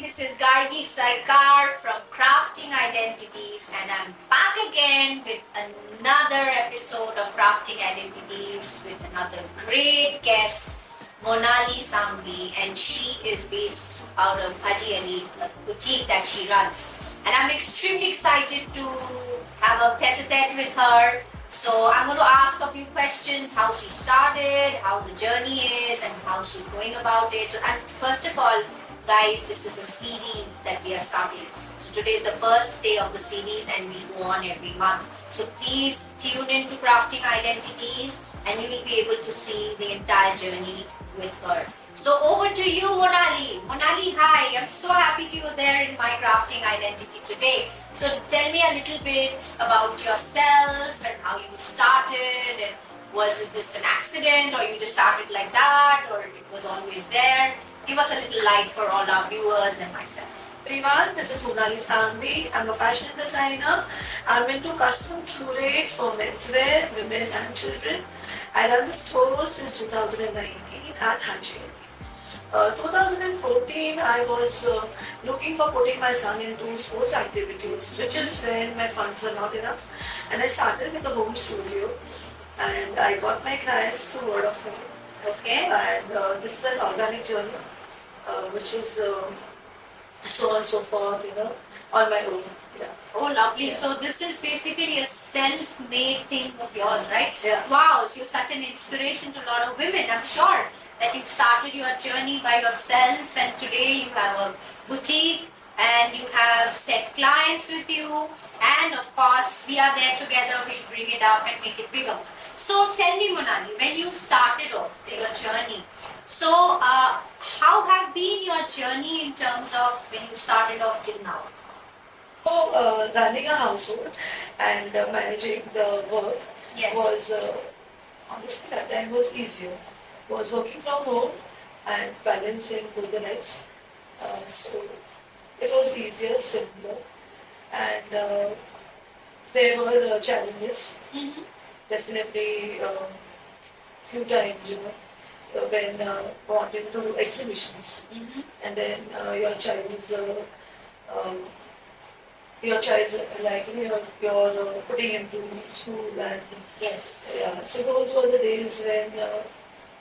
this is Gargi Sarkar from Crafting Identities, and I'm back again with another episode of Crafting Identities with another great guest, Monali Sangvi, and she is based out of Haji Ali, a boutique that she runs. And I'm extremely excited to have a tete-a-tete with her. So I'm going to ask a few questions, how she started, how the journey is, and how she's going about it. And first of all, guys, this is a series that we are starting. So today is the first day of the series and we go on every month. So please tune in to Crafting Identities and you will be able to see the entire journey with her. So over to you, Monali. Monali, hi. I'm so happy you were there in my Crafting Identity today. So tell me a little bit about yourself and how you started, and was this an accident or you just started like that or it was always there? Give us a little light for all our viewers and myself. Everyone, this is Monali Sangvi. I'm a fashion designer. I'm into custom curate for menswear, women and children. I run the store since 2019 at Haji Ali. 2014, I was looking for putting my son into sports activities, which is when my funds are not enough. And I started with a home studio and I got my clients through word of mouth. Okay. And this is an organic journey, which is so on and so forth, on my own. Yeah. Oh, lovely. Yeah. So this is basically a self-made thing of yours, right? Yeah. Wow, so you're such an inspiration to a lot of women. I'm sure that you've started your journey by yourself and today you have a boutique and you have set clients with you, and of course we are there together, we'll bring it up and make it bigger. So tell me, Monali, when you started off your journey, so how have been your journey in terms of when you started off till now? So running a household and managing the work Yes. was, honestly, that time was easier. Was working from home and balancing both the lives. So it was easier, simpler, and there were challenges. Mm-hmm. Definitely, few times, when wanting to do exhibitions, Mm-hmm. and then your child is like you're putting him to school, and Yes. yeah. So those were the days when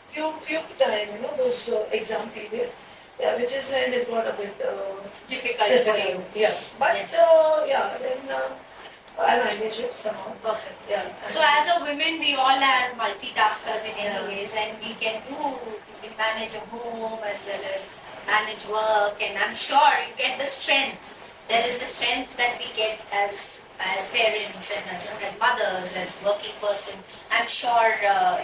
few time, those exam period, yeah, which is when it got a bit Difficult for you. Yeah, but Yes. yeah, then I managed it somehow. Perfect. Yeah. So as a women, we all are multitaskers in any ways, and we can manage a home as well as manage work, and I'm sure you get the strength. There is the strength that we get as parents and as mothers, as working person. I'm sure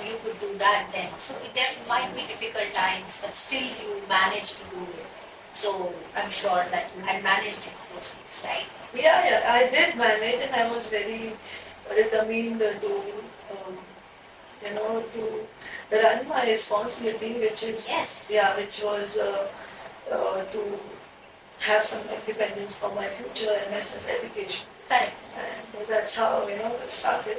you could do that then. So there might be difficult times, but still you managed to do it. So I'm sure that you had managed those things, right? Yeah, I did manage, and I was very determined to, to run my responsibility, which is Yes. which was to have some independence for my future and my son's education. Correct. And that's how it started,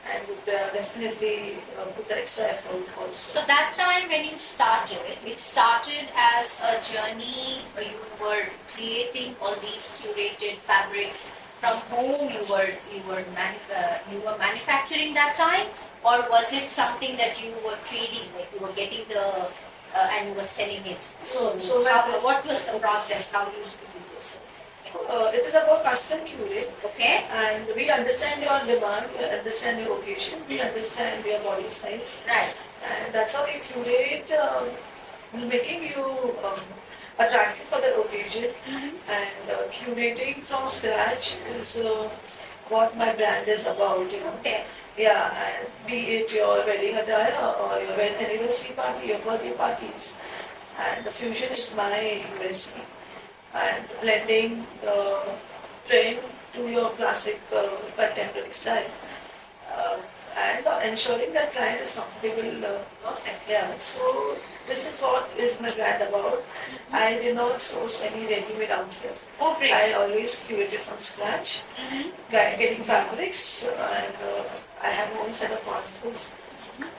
and would definitely put the extra effort also. So that time when you started, it started as a journey where you were creating all these curated fabrics from home. You were manufacturing that time, or was it something that you were trading, like you were getting the and you were selling it? So What was the process? How you used to do this? it is about custom curate, Okay. and we understand your demand, we understand your occasion, we understand your body size, Right. and that's how we curate, making you attractive for the occasion. And curating from scratch is what my brand is about. Okay. Yeah, and be it your wedding attire or your anniversary party, your birthday parties, and the fusion is my USP. And blending the trend to your classic contemporary style, and ensuring that client is comfortable. Perfect. Yeah, so this is what is my brand about. I did not source any ready-made outfit. Oh, great. I always curated from scratch, Mm-hmm. getting fabrics, and I have my own set of masters.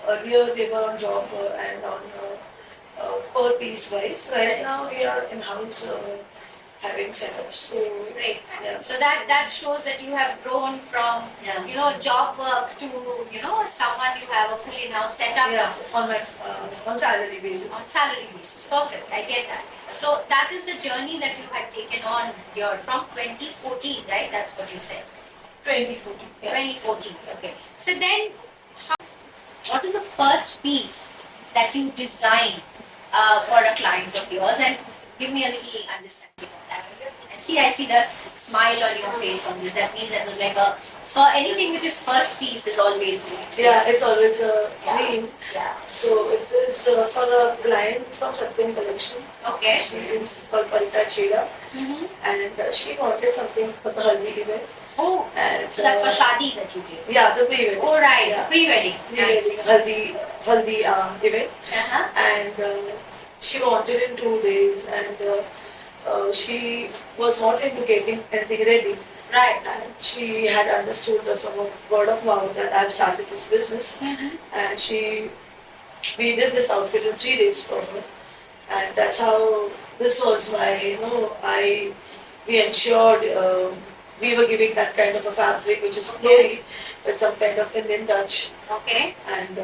Earlier they were on job and on per piece wise. Right now we are in-house having setups. So Great. yeah. So that shows that you have grown from job work to someone you have a full in-house setup Yeah, of on my on salary basis. on salary basis. Perfect. I get that. So that is the journey that you had taken on your from 2014, right? That's what you said. 2014. Yeah. 2014. Okay. So then, what is the first piece that you design for a client of yours? And give me a little understanding of that. And see, I see the smile on your face on this. That means that was like for anything which is first piece is always great. Yeah, it's always a dream. Yeah. So it is for a client from Satyam Collection. Okay. She is called Parita Cheda, Mm-hmm. and she wanted something for the haldi event. Oh, And so that's for shadi that you did. yeah, the pre-wedding. Oh, right. Yeah. Pre-wedding. Pre-wedding Nice. haldi event, Uh-huh. and she wanted in 2 days, and she was not into getting anything ready. Right. And she had understood from a word of mouth that I've started this business, Mm-hmm. and we did this outfit in 3 days for her, and that's how this was we ensured we were giving that kind of a fabric which is flowy with some kind of Indian touch, Okay. and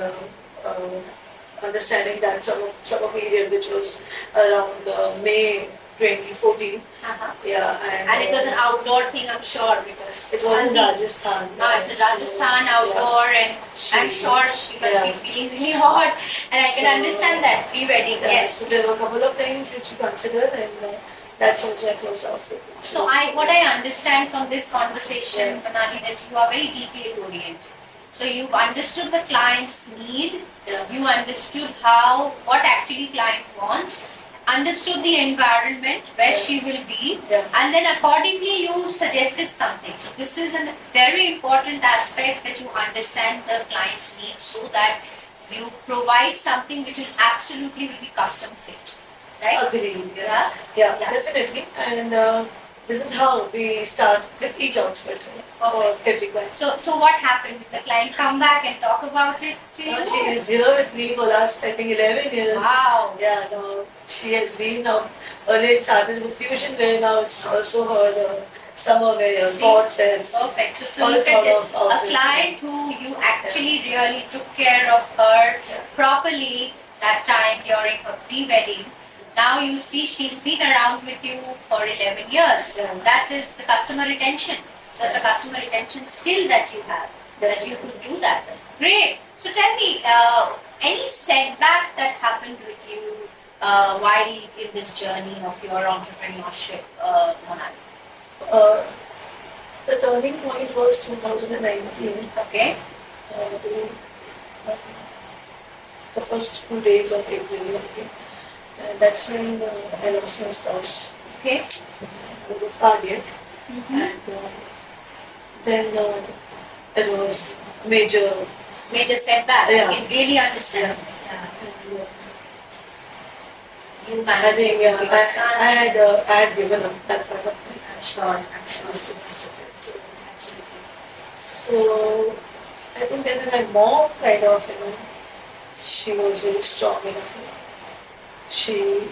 understanding that summer period which was around May 2014. Uh-huh. Yeah, And it was an outdoor thing, I'm sure, because it was in haldi- Rajasthan. It's a Rajasthan outdoor, and I'm sure she must be feeling really hot, and I can So, understand that pre-wedding. Yeah, Yes. so there were a couple of things which we considered, and that's also my first outfit. So what I understand from this conversation, Manali, that you are very detail oriented. So you've understood the client's need, Yeah. you understood what actually client wants, understood the environment where she will be, Yeah. and then accordingly you suggested something. So this is a very important aspect, that you understand the client's needs so that you provide something which will absolutely will be custom fit. Right? Agreed. Yeah. Yeah, Yeah. definitely. And this is how we start with each outfit for every client. So what happened? Did the client come back and talk about it to you? Now she is here with me for last, I think, 11 years. Wow. Yeah, now she has been now. Earlier it started with fusion wear, now it's also her summer wear, See? board sets. Perfect. So All look at sort this. of A outfits. client who you actually really took care of her properly that time during her pre-wedding. Now you see she's been around with you for 11 years. Yeah. That is the customer retention. So it's a customer retention skill that you have, that you could do that. Great. So tell me, any setback that happened with you while in this journey of your entrepreneurship, Monali? The turning point was 2019. Okay. During the first few days of April. Okay. And that's when I lost my spouse Okay. with cardiac. Mm-hmm. And then it was major. Major setback. Yeah. I can really understand. And, You I managed think it with your son. I had given up that part of my I'm sure. I'm sure. Mr. So, absolutely. So I think then my mom kind of, she was very strong enough. She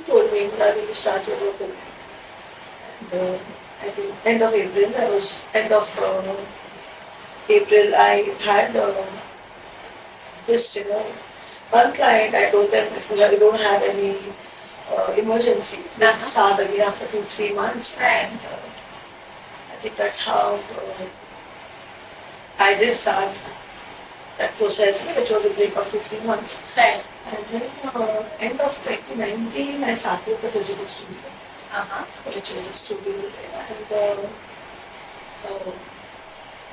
told me that you start your work with me. And I think end of April, April, I had just, one client, I told them if you don't have any emergency, let's start again after 2-3 months. Right. And I think that's how I did start that process, which was a break of 2-3 months. Right. And then end of 2019, I started the physical studio, Uh-huh. which is a studio,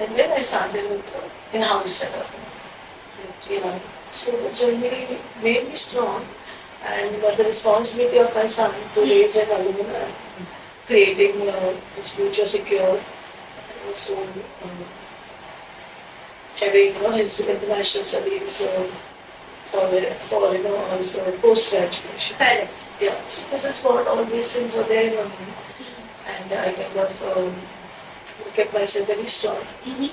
and then I started with in-house setup. So the journey made me strong, and the responsibility of my son to raise him alone and creating his future secure, and also having his international studies for his post graduation. Correct. Yeah, so this is what all these things are there in my mind, and I kind of kept myself very strong Mm-hmm. and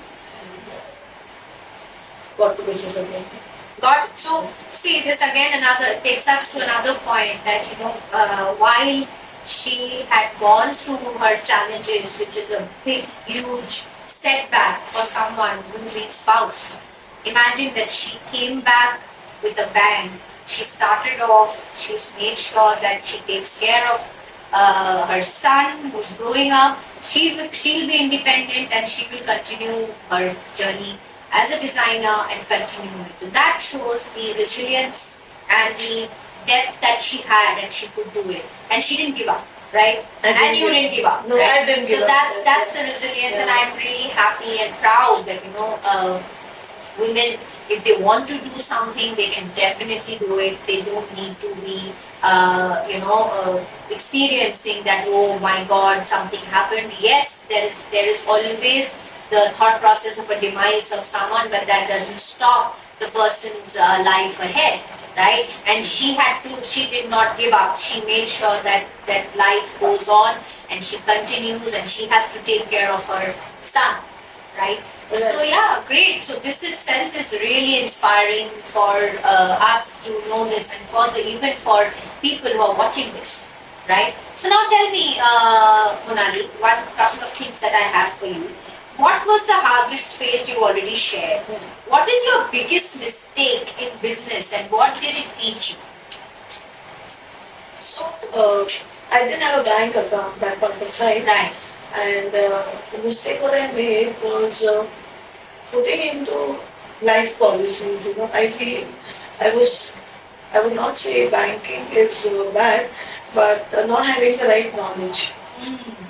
got to business again. Got it. So, see, this again takes us to another point that, while she had gone through her challenges, which is a big, huge setback for someone losing spouse. Imagine that she came back with a bang. She started off, she's made sure that she takes care of her son who's growing up. She'll be independent and she will continue her journey as a designer and continue it. So that shows the resilience and the depth that she had, and she could do it. And she didn't give up, right? And you didn't give up, No, right? I didn't give So up. that's the resilience, and I'm really happy and proud that women, if they want to do something, they can definitely do it. They don't need to be experiencing that, oh my god, something happened. Yes, there is always the thought process of a demise of someone, but that doesn't stop the person's life ahead, right? And she did not give up. She made sure that life goes on, and she continues, and she has to take care of her son, right? So yeah, great. So this itself is really inspiring for us to know this, and for even for people who are watching this, right? So now tell me, Monali, one couple of things that I have for you. What was the hardest phase you already shared? What is your biggest mistake in business, and what did it teach you? So, I didn't have a bank account that point of time. Right. And the mistake what I made was putting into life policies. I feel I would not say banking is bad, but not having the right knowledge.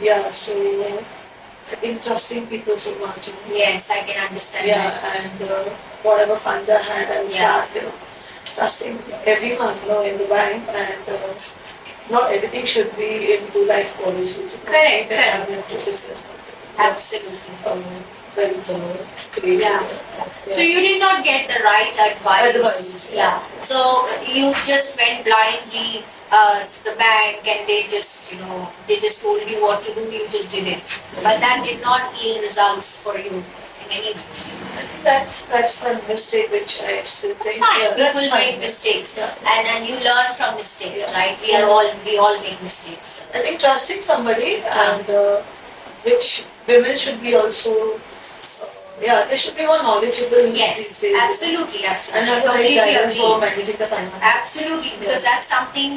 Yeah, so I think trusting people so much. Yes, I can understand Yeah, that. and whatever funds I had, I would start, trusting every month, in the bank, and not everything should be into life policies. Correct, You can have it to different, Absolutely. wealth, creative. Yeah. So you did not get the right advice. Advice, Yeah. So you just went blindly to the bank, and they just told you what to do. You just did it, but that did not yield results for you in any ways. I think that's a mistake which I still think. That's fine. Yeah, that's People fine. make mistakes, Yeah. and you learn from mistakes, Yeah. right? We all make mistakes. I think trusting somebody and which women should be also, they should be more knowledgeable these Yes, days. absolutely, And absolutely. have the right Completely guidance agree. for managing the finances. Absolutely, because that's something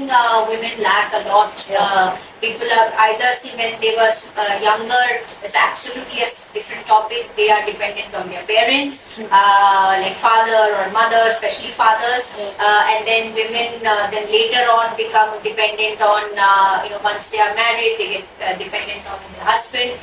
women lack a lot. Yeah. People are either, see, when they were younger, it's absolutely a different topic. They are dependent on their parents, like father or mother, especially fathers. And then women, then later on become dependent on, once they are married, they get dependent on the husband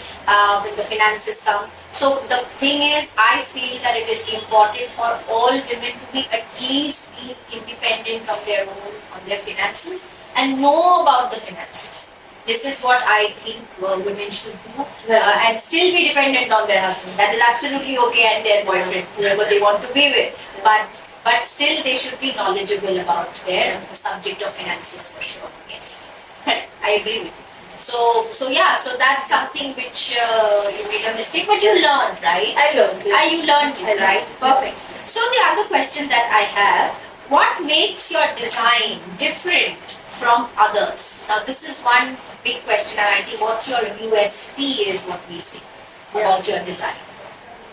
when the finances come. So the thing is, I feel that it is important for all women to be at least be independent on their own, on their finances, and know about the finances. This is what I think women should do, and still be dependent on their husband. That is absolutely okay, and their boyfriend, whoever they want to be with. But still, they should be knowledgeable about their subject of finances for sure. Yes, correct. I agree with you. So that's something which you made a mistake, but you learned, right? I learned. Yeah. You learned it, I learned. right? Perfect. So the other question that I have, what makes your design different from others? Now this is one big question, and I think what's your USP is what we say about your design.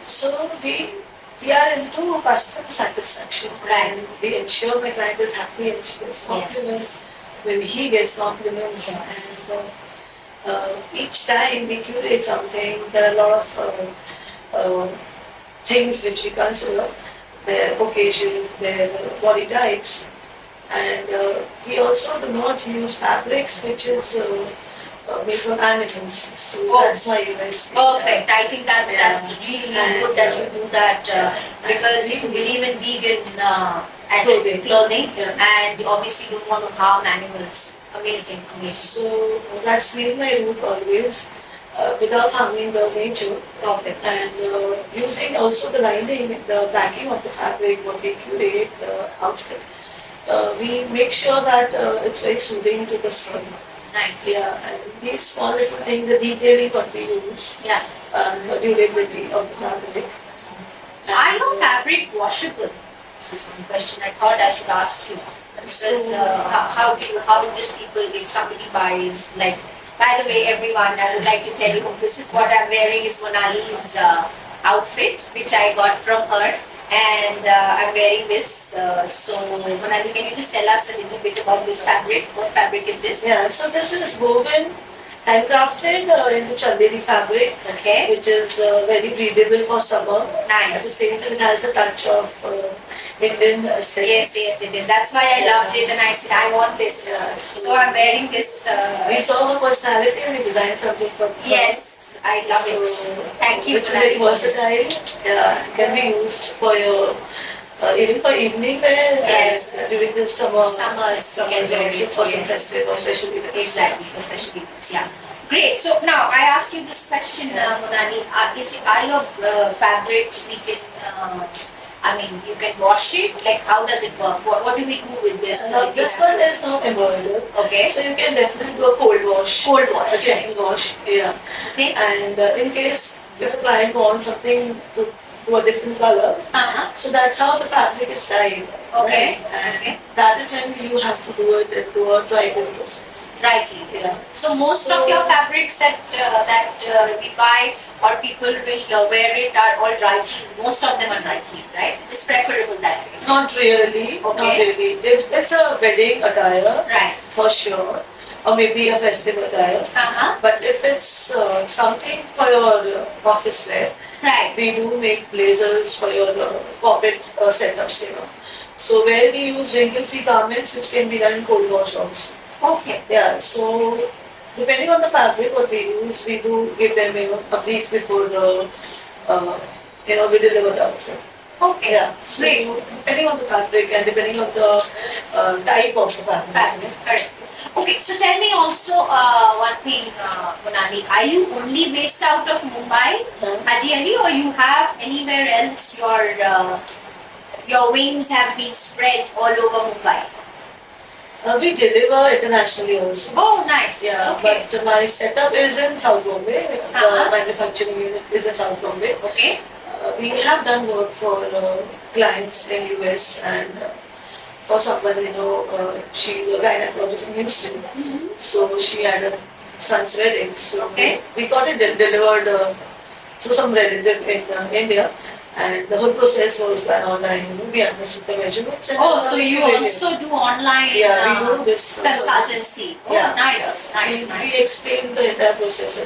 So we are into customer satisfaction, Right. and we ensure my client is happy and she gets compliments when he gets compliments. Yes. And each time we curate something, there are a lot of things which we consider, their occasion, their body types, and we also do not use fabrics which is made from animals. So that's my USP. Perfect. I think that's really And, good that you do that because you believe in vegan and clothing, and you obviously don't want to harm animals. Amazing, amazing. So that's been my route always, without harming the nature. Perfect. And using also the lining, the backing of the fabric, what we curate, the outfit. We make sure that it's very soothing to the skin. Nice. Yeah, and these small little things, the detailing what we use, Yeah. the durability of the fabric. Are your fabric washable? This is one question I thought I should ask you. Because So, how do these people, if somebody buys, like, by the way, everyone, I would like to tell you, this is what I'm wearing is Monali's outfit, which I got from her, and I'm wearing this. So, Monali, can you just tell us a little bit about this fabric? What fabric is this? yeah, so this is woven handcrafted in the Chanderi fabric, Okay. which is very breathable for summer. Nice. At the same time, it has a touch of Indian aesthetics. Yes, it is. That's why I loved it, and I said I want this. Yeah, So I'm wearing this. We saw her personality and we designed something for her. Yes, I love it. Thank you, Which is very Monali, for this. versatile. Yeah, can be used for your even for evening wear. Yes. And during the summer. Summers, you can Summers wear also it, for some yes. festive or special events. Exactly, for special events. Yeah. Great. So now I asked you this question, Monali. Are your fabrics we can? I mean, you can wash it. Like, how does it work? What do we do with this? If you This have- one is not embroidered. Okay. So you can definitely do a cold wash. Cold wash, A gentle wash, yeah. Okay. And in case if a client wants something to a different color, so that's how the fabric is dyed. Okay. Right? And Okay. that is when you have to do it into a dry clean process. Rightly. Yeah. So most of your fabrics that we buy or people will wear it are all dry clean. Most of them are dry clean, right? It's preferable that way. Not really. Not Okay. really. If it's a wedding attire, Right. for sure, or maybe a festive attire. But if it's something for your office wear, Right. we do make blazers for your corporate setups, you know. So where we use wrinkle-free garments, which can be done in cold wash also. Okay. Yeah. So depending on the fabric what we use, we do give them a brief before we deliver the outfit. Okay. Yeah. So Great. depending on the fabric and depending on the type of the fabric. Fabric. Correct. Okay. So tell me also one thing, Monali. Are you only based out of Mumbai, Haji Ali, or you have anywhere else your wings have been spread all over Mumbai? We deliver internationally also. Oh, nice. Yeah, Okay. but my setup is in South Bombay. Uh-huh. The manufacturing unit is in South Bombay. Okay. We have done work for clients in US and for someone, she's a gynecologist in Houston. So she had a son's wedding. So Okay. we got it delivered through some relative in India. And the whole process was done online. We understood the measurements. And Oh, then so you we also do online Yeah, we do this consultancy. Oh, Yeah, nice, yeah. nice, We nice. explained the entire process.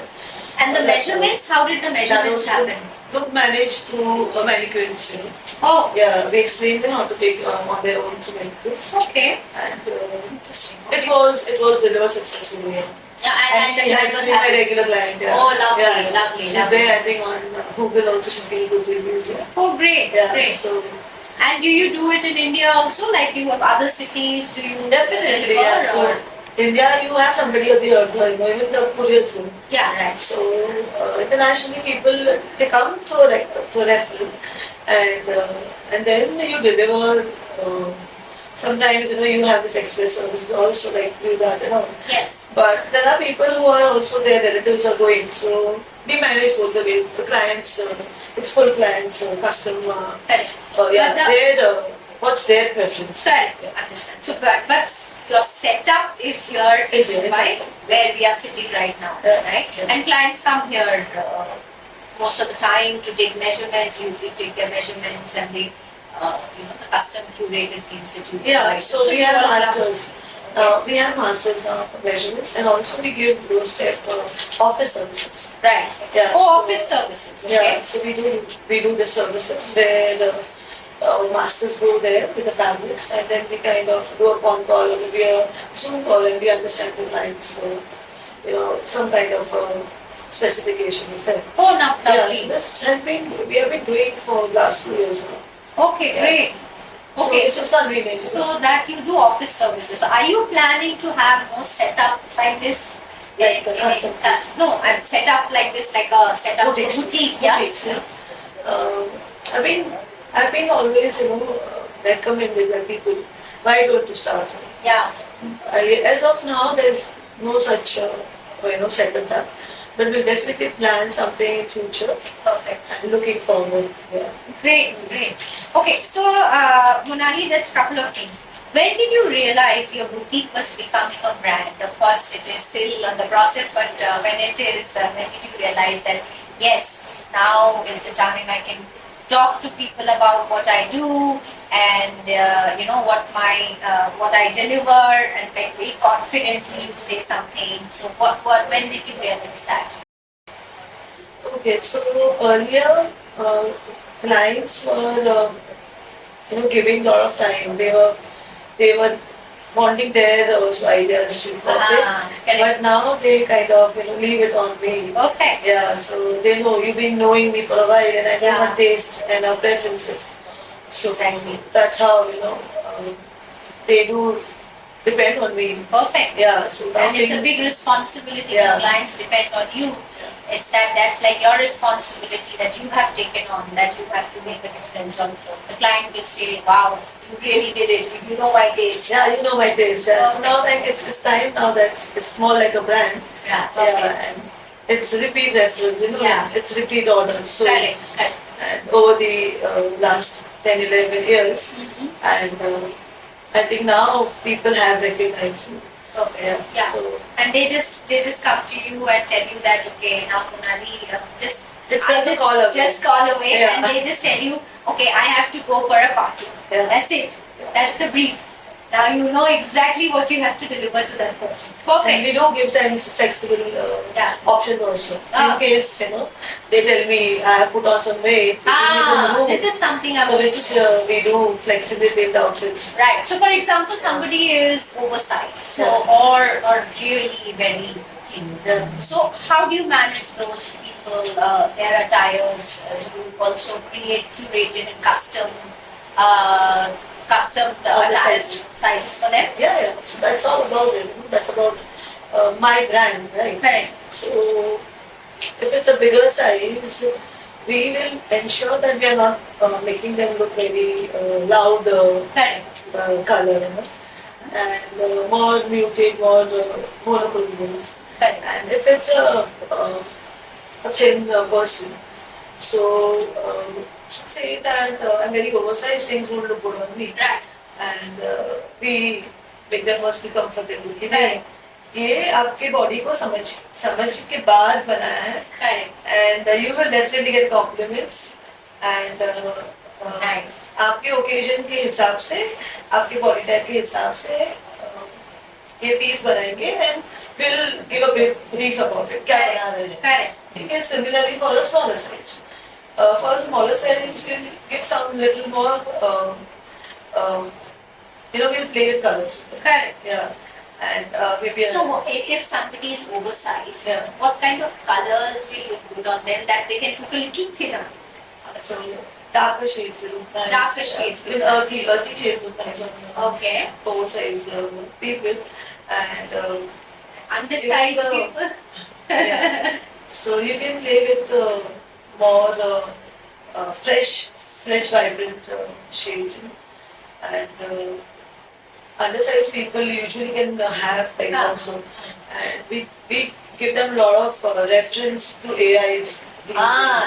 And the That's all. measurements, how did the measurements That was happen? Don't manage through manicures. Oh, Yeah, we explained them how to take on their own through manicures. okay. And Interesting. it was delivered successfully. Yeah. Yeah, And and she the guy has was been my happy. regular client. Yeah. Oh, lovely, Yeah. lovely, She's lovely. there, I think, on Google also. She's getting good reviews. Yeah. Oh, great, Yeah. great. So And do you do it in India also? Like you have other cities? Do you definitely, deliver? yeah. So or- India, you have somebody on the earth, even the couriers do. Yeah, right. So internationally, people they come through referral, and then you deliver. Sometimes you have this express services also like you that Yes. But there are people who are also their relatives are going, so we manage both the ways. The clients, it's full clients, customer. Correct. Yeah, But the- what's their preference? Correct. Understand. So, but your setup is here in Is here, Mumbai, exactly. where we are sitting right now, Yeah, right? yeah. And clients come here most of the time to take measurements. You take their measurements, and they, the custom curated things that you Yeah, provide. so we you have all love- masters. We have masters now for measurements, and also we give those type of office services. Right. Yeah, Oh, so- office services. Yeah, Okay. so we do the services where the masters go there with the fabrics, and then we kind of do a phone call or maybe a Zoom call, and we understand the clients. So some kind of specification is there. Oh, no, Yeah, lovely. so this has been we have been doing for last 2 years now. Okay, Yeah. great. So Okay, it's just not really so that you do office services. So are you planning to have more setups like this? Like a custom- No, I'm set up like this, like a setup Boutiques. boutique. Yeah. Boutiques, yeah. I've been always recommended by people. Why don't you start? Yeah. As of now, there's no such setup. but we'll definitely plan something in future Perfect. and looking forward. Yeah. Great, great. Okay, so Monali, that's a couple of things. When did you realize your boutique was becoming a brand? Of course, it is still on the process, but when it is, when did you realize that yes, now is the time I can talk to people about what I do and you know what I deliver and like very confidently you say something. So when did you realize that? Okay, so earlier clients were giving a lot of time. They were wanting their also ideas to incorporate. Correct. But now they kind of leave it on me. Perfect. Yeah, so they know you've been knowing me for a while, and I know Yeah. my taste and our preferences. So Exactly. that's how they do depend on me. Perfect. Yeah, so And it's a things- big responsibility Yeah. when clients depend on you. It's that's like your responsibility that you have taken on, that you have to make a difference on. The client will say, wow, you really did it. You know my taste. Yeah, you know my taste. Yeah. So Perfect. now like it's time now that it's more like a brand. Yeah, perfect. Yeah, and it's repeat reference, Yeah. it's repeat orders. So Correct, correct. and over the last 10, 11 years, Mhm. and I think now people have recognized me. Perfect. Yeah. Yeah. So And they just come to you and tell you that okay, now Monali, just it's I just a call away. just call away Yeah. and they just tell you, okay, I have to go for a party. Yeah. That's it. That's the brief. Now you know exactly what you have to deliver to that person. And Perfect. we do give times flexible Yeah. options also. Ah. In case they tell me I have put on some weight, give me some room. This is something I So want which to know. we do flexibility in the outfits. Right. So for example, somebody is oversized, so Yeah. or really very thin. Yeah. So how do you manage those people, their attires? Do you also create curated and custom All the attire sizes. sizes for them? Yeah. So that's all about it. That's about my brand, right? Correct. So if it's a bigger size, we will ensure that we are not making them look very loud Correct. color, and more muted, more monochromes. Correct. And if it's a thin person, so say that I'm very oversized, things won't look good on me, Right. and we make them mostly comfortable. कि नहीं, Correct. ये आपके body को समझ के बाद बनाया है, Correct. and you will definitely get compliments, and Nice. आपके ओकेजन के हिसाब से, आपके बॉडी टाइप के हिसाब से ये पीस बनाएंगे, and we'll give a brief about it, क्या बना रहे हैं. Correct. ठीक है. Similarly for a smaller size, for a smaller size we'll give some little more we'll play with colors. Correct. Yeah. And maybe So if somebody is oversized, Yeah. what kind of colors will look good on them that they can look a little thinner? so darker shades will look nice. Darker shades will With look earthy nice. shades look nice on Okay. oversized people, and Undersized Even people. yeah. So you can play with more fresh, vibrant shades, and undersized people usually can have things Ah. also, and we give them a lot of reference to AIs.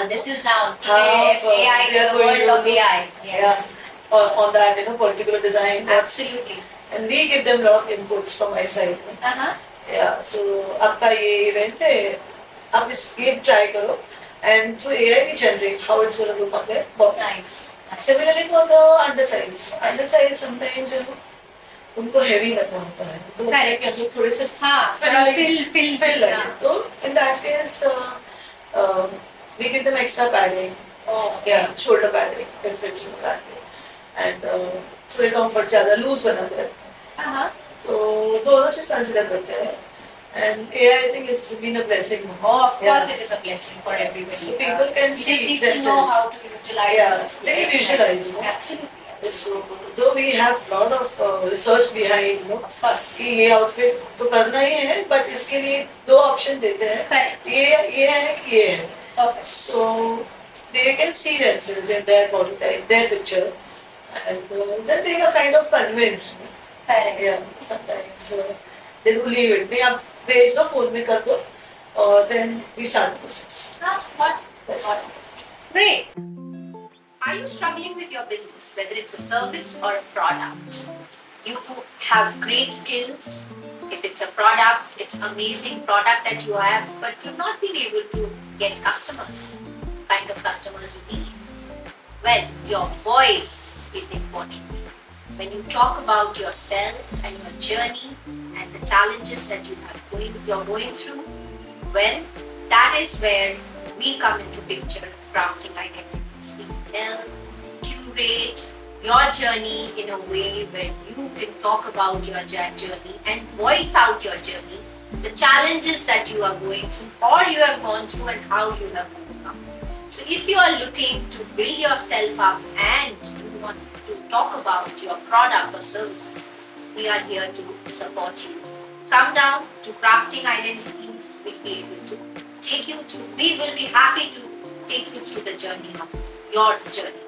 This is now today How, AI, they are the going world to of AI. Yes. on that particular design, Absolutely. and we give them a lot of inputs from my side. Uh-huh. Yeah, so आपका ये event है, आप ये try करो, and through AI we generate how it's going to look on their body. Nice. Nice. Similarly for the undersize sometimes उनको heavy लगना होता है, तो Correct. कि हम लोग थोड़े से हाँ, थोड़ा fill fill लगे, हाँ. तो in that case we give them extra padding, Okay. shoulder padding if it's in that way, and थोड़े comfort ज़्यादा loose बनाते हैं, Uh-huh. तो दोनों चीज कंसिडर करते हैं, and AI I think it's been a blessing. Oh, of course Yeah. it is a blessing for everybody. So people can You see just need to know themselves. how to utilize Yeah, those they can skills. visualize, Absolutely. So though we have lot of research behind, Of course. कि ये outfit तो करना ही है, but इसके लिए दो option देते हैं, Correct. ये है कि ये है, Perfect. so they can see themselves in their body type, their picture, and then they are kind of convinced. Correct. Yeah, sometimes they do leave it. नहीं आप भेज दो फोन में कर दो, then we start the process. What? Yes. Great. Are you struggling with your business, whether it's a service or a product? You have great skills. If it's a product, it's amazing product that you have, but you've not been able to get customers, kind of customers you need. Well, your voice is important. When you talk about yourself and your journey and the challenges that you're going through, well, that is where we come into picture of crafting identities. We help curate your journey in a way where you can talk about your journey and voice out your journey, the challenges that you are going through or you have gone through and how you have overcome. So if you are looking to build yourself up and you want to talk about your product or services, we are here to support you. Come down to Crafting Identities. We'll be able to take you through, we will be happy to take you through the journey of your journey.